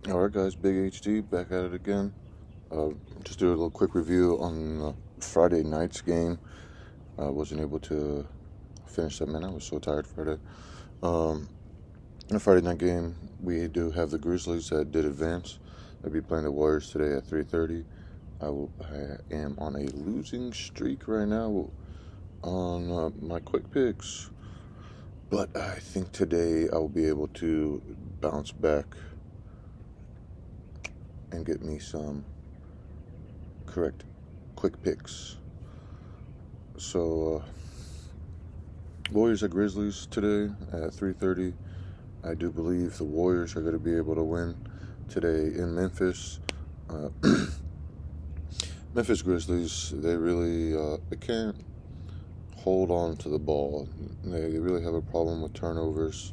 Alright guys, Big HD back at it again. Uh, just do a little quick review on Friday night's game. I wasn't able to finish that, man. I was so tired Friday. In the Friday night game, we do have the Grizzlies that did advance. They'll be playing the Warriors today at 3:30. I am on a losing streak right now on my quick picks. But I think today I will be able to bounce back and get me some correct quick picks. So Warriors at Grizzlies today at 3:30. I do believe the Warriors are going to be able to win today in Memphis. Memphis Grizzlies, they really they can't hold on to the ball. They really have a problem with turnovers.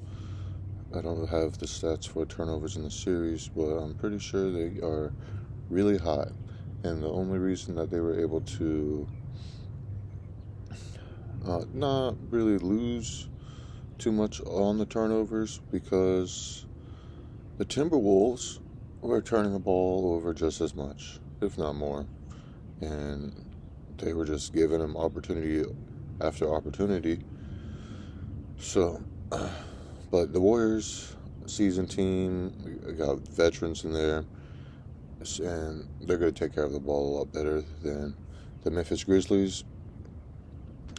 I don't have the stats for turnovers in the series, but I'm pretty sure they are really high. And the only reason that they were able to not really lose too much on the turnovers because the Timberwolves were turning the ball over just as much, if not more. And they were just giving them opportunity after opportunity. So, but the Warriors, seasoned team, got veterans in there, and they're going to take care of the ball a lot better than the Memphis Grizzlies.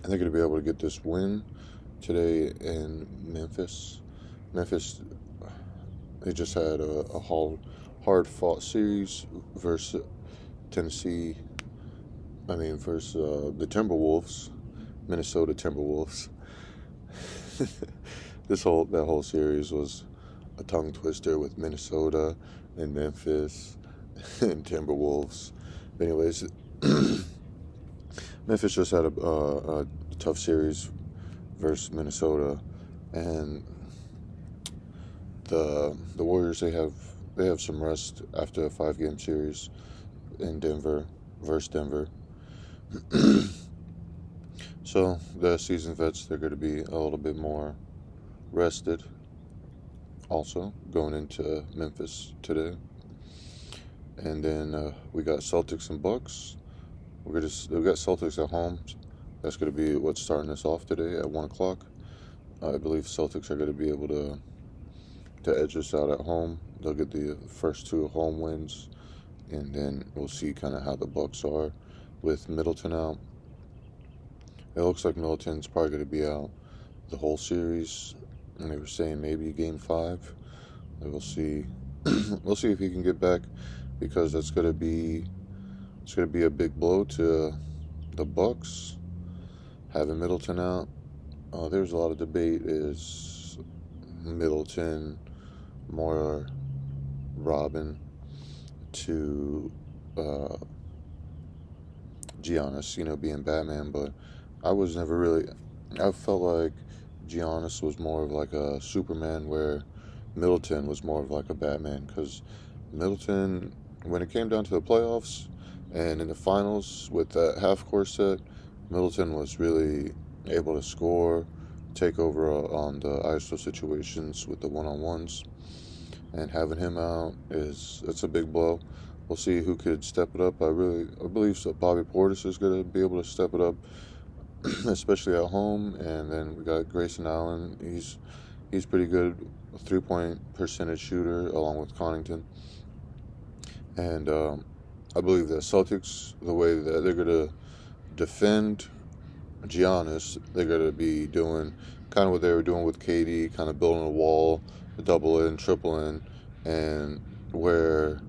And they're going to be able to get this win today in Memphis. Memphis, they just had a hard-fought series versus Tennessee. Versus the Timberwolves, Minnesota Timberwolves. That whole series was a tongue twister with Minnesota and Memphis and Timberwolves. Anyways, Memphis just had a tough series versus Minnesota, and the Warriors they have some rest after a 5-game series in Denver versus Denver. So the seasoned vets, they're going to be a little bit more rested. Also going into Memphis today, and then we got Celtics and Bucks. We got Celtics at home. That's going to be what's starting us off today at 1:00. I believe Celtics are going to be able to edge us out at home. They'll get the first 2 home wins, and then we'll see kind of how the Bucks are with Middleton out. It looks like Middleton's probably going to be out the whole series, and they were saying maybe Game 5. We'll see. We'll see if he can get back, because it's going to be a big blow to the Bucks having Middleton out. There's a lot of debate: is Middleton more Robin to Giannis, being Batman? But I felt like Giannis was more of like a Superman, where Middleton was more of like a Batman, because Middleton, when it came down to the playoffs and in the finals with that half-court set, Middleton was really able to score, take over on the ISO situations with the one-on-ones, and having him out it's a big blow. We'll see who could step it up. I believe so. Bobby Portis is going to be able to step it up, especially at home. And then we got Grayson Allen. He's pretty good, 3-point percentage shooter, along with Connaughton. And I believe the Celtics, the way that they're going to defend Giannis, they're going to be doing kind of what they were doing with KD, kind of building a wall, double in, triple in, and where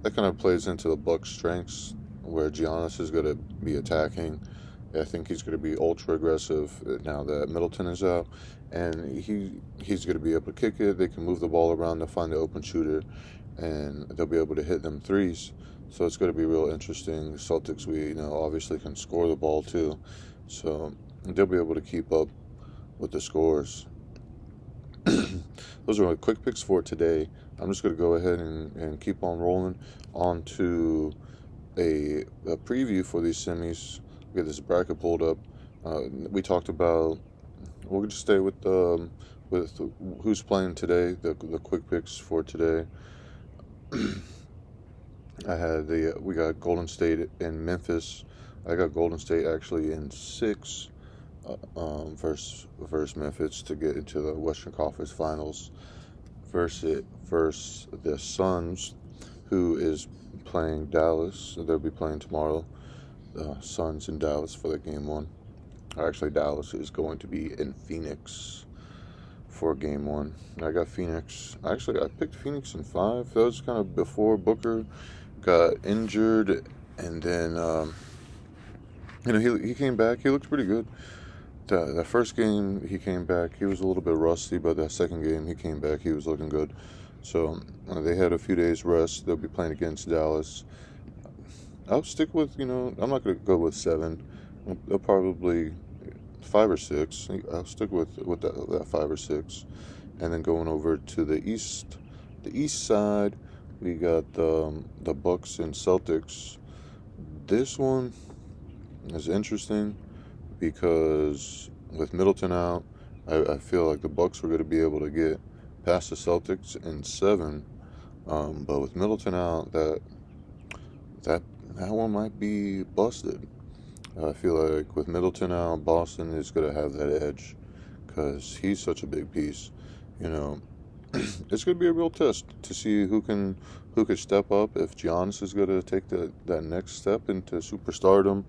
that kind of plays into the Bucks' strengths, where Giannis is going to be attacking. I think he's going to be ultra aggressive now that Middleton is out, and he's going to be able to kick it. They can move the ball around to find the open shooter, and they'll be able to hit them threes. So it's going to be real interesting. The Celtics, we obviously can score the ball too, so they'll be able to keep up with the scores. Those are my quick picks for today. I'm just going to go ahead and keep on rolling on to a preview for these semis. Get this bracket pulled up. We talked about. We'll just stay with who's playing today. The quick picks for today. we got Golden State in Memphis. I got Golden State actually in 6 versus Memphis to get into the Western Conference Finals versus the Suns, who is playing Dallas. They'll be playing tomorrow. Suns in Dallas for the game 1. Actually, Dallas is going to be in Phoenix for game 1. I got Phoenix. Actually, I picked Phoenix in 5. That was kind of before Booker got injured, and then he came back. He looked pretty good. The first game he came back, he was a little bit rusty, but that second game he came back, he was looking good. So they had a few days rest. They'll be playing against Dallas. I'll stick with, I'm not going to go with 7. They'll probably 5 or 6. I'll stick with that 5 or 6. And then going over to the east side, we got the Bucks and Celtics. This one is interesting because with Middleton out, I feel like the Bucks were going to be able to get past the Celtics in 7. But with Middleton out, that one might be busted. I feel like with Middleton out, Boston is going to have that edge because he's such a big piece. It's going to be a real test to see who can step up. If Giannis is going to take that next step into superstardom,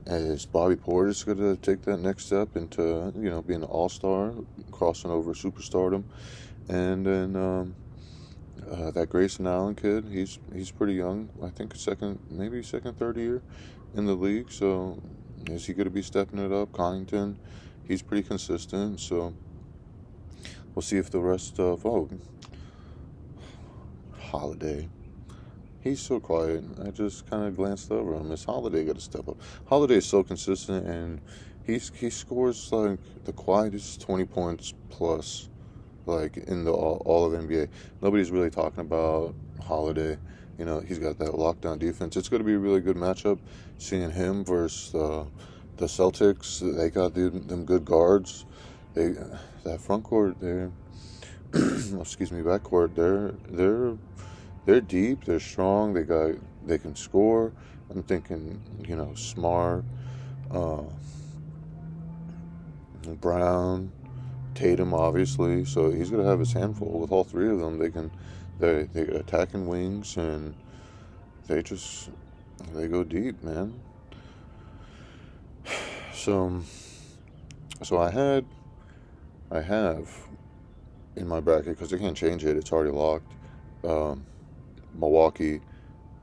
and is Bobby Portis going to take that next step into being an all-star, crossing over superstardom, and then that Grayson Allen kid, he's pretty young. I think second, third year in the league. So is he going to be stepping it up? Connington, he's pretty consistent. So we'll see if the rest of Holiday. He's so quiet. I just kind of glanced over him. Is Holiday got to step up? Holiday is so consistent, and he scores like the quietest 20 points plus, like in the all of NBA. Nobody's really talking about Holiday. He's got that lockdown defense. It's going to be a really good matchup. Seeing him versus the Celtics, they got them good guards. That front court there, back court, they're deep, they're strong, they can score. I'm thinking, Smart, Brown, Tatum, obviously. So he's gonna have his handful with all 3 of them. They attacking wings, and they go deep, man. So I have in my bracket, because I can't change it, it's already locked. Milwaukee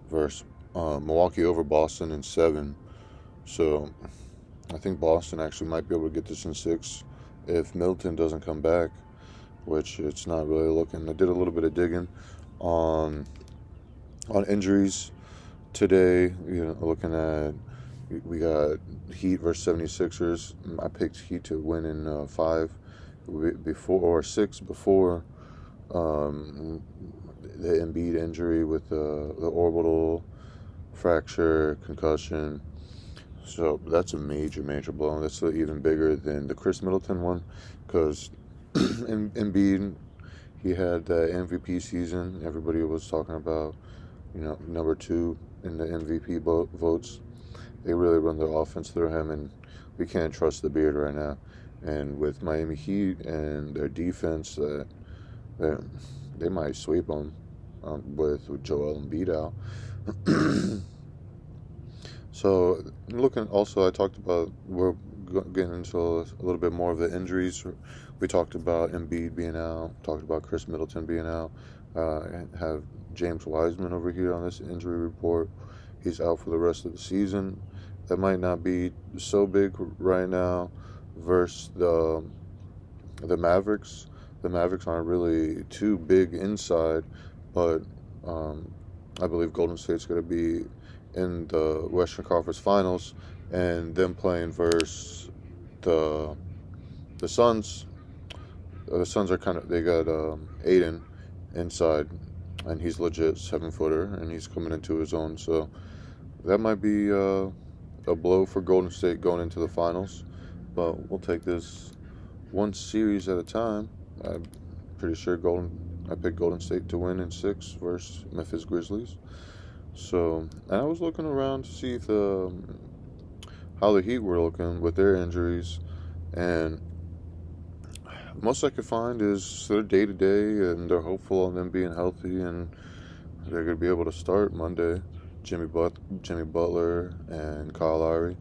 over Boston in 7. So I think Boston actually might be able to get this in 6 if Middleton doesn't come back, which it's not really looking. I did a little bit of digging on injuries today. Looking at, we got Heat versus 76ers. I picked Heat to win in 5 before, or 6 before the Embiid injury with the orbital fracture, concussion. So that's a major blow. That's even bigger than the Chris Middleton one, because Embiid, he had the MVP season. Everybody was talking about, number 2 in the MVP votes. They really run their offense through him, and we can't trust the beard right now. And with Miami Heat and their defense, they might sweep them with Joel Embiid out. So looking, also I talked about, we're getting into a little bit more of the injuries. We talked about Embiid being out, talked about Chris Middleton being out. Have James Wiseman over here on this injury report. He's out for the rest of the season. That might not be so big right now versus the Mavericks. The Mavericks aren't really too big inside, but I believe Golden State's going to be in the Western Conference Finals, and them playing versus the Suns. The Suns are they got Aiden inside, and he's legit 7-footer, and he's coming into his own. So that might be a blow for Golden State going into the finals. But we'll take this one series at a time. I'm pretty sure Golden I picked Golden State to win in 6 versus Memphis Grizzlies. So, and I was looking around to see if how the Heat were looking with their injuries, and most I could find is their day to day, and they're hopeful on them being healthy, and they're going to be able to start Monday. Jimmy Butler and Kyle Lowry.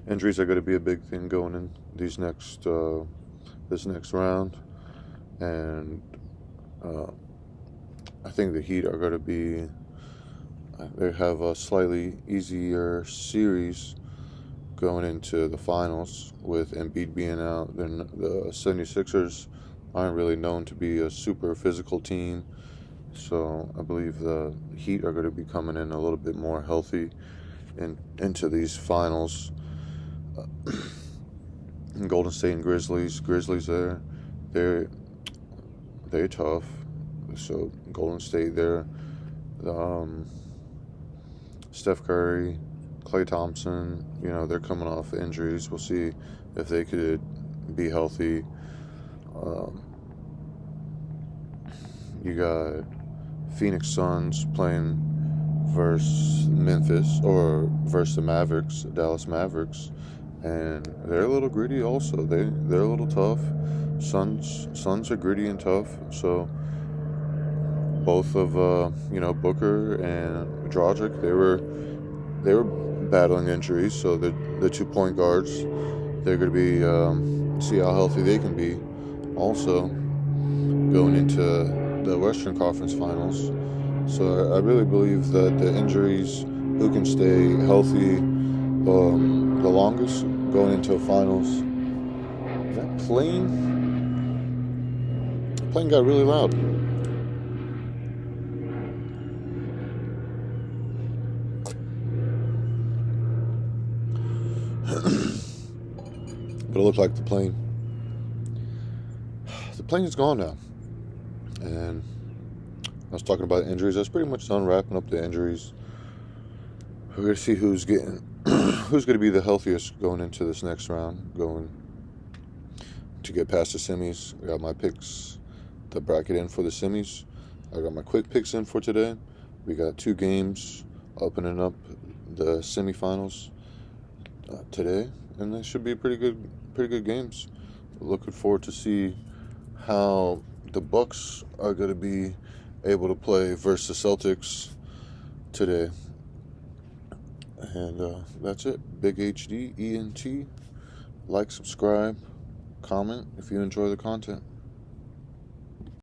Injuries are going to be a big thing going in this next round, and I think the Heat are going to be. They have a slightly easier series going into the finals with Embiid being out. Then the 76ers aren't really known to be a super physical team, so I believe the Heat are going to be coming in a little bit more healthy into these finals. Golden State and Grizzlies they're tough. So Golden State, they're Steph Curry, Klay Thompson, they're coming off injuries. We'll see if they could be healthy. You got Phoenix Suns playing versus Memphis, or versus the Dallas Mavericks, and they're a little gritty also. They're a little tough. Suns are gritty and tough, so both of Booker and Dragic, they were battling injuries, so the 2 point guards, they're going to be see how healthy they can be. Also, going into the Western Conference Finals, so I really believe that the injuries, who can stay healthy the longest going into finals. That plane got really loud. But it looked like the plane is gone now. And I was talking about injuries. That's pretty much done wrapping up the injuries. We're going to see who's going to be the healthiest going into this next round, going to get past the semis. I got my picks, the bracket in for the semis. I got my quick picks in for today. We got 2 games opening up the semifinals today, and they should be pretty good games. Looking forward to see how the Bucks are going to be able to play versus the Celtics today. And that's it. Big HD ENT. Like, subscribe, comment if you enjoy the content.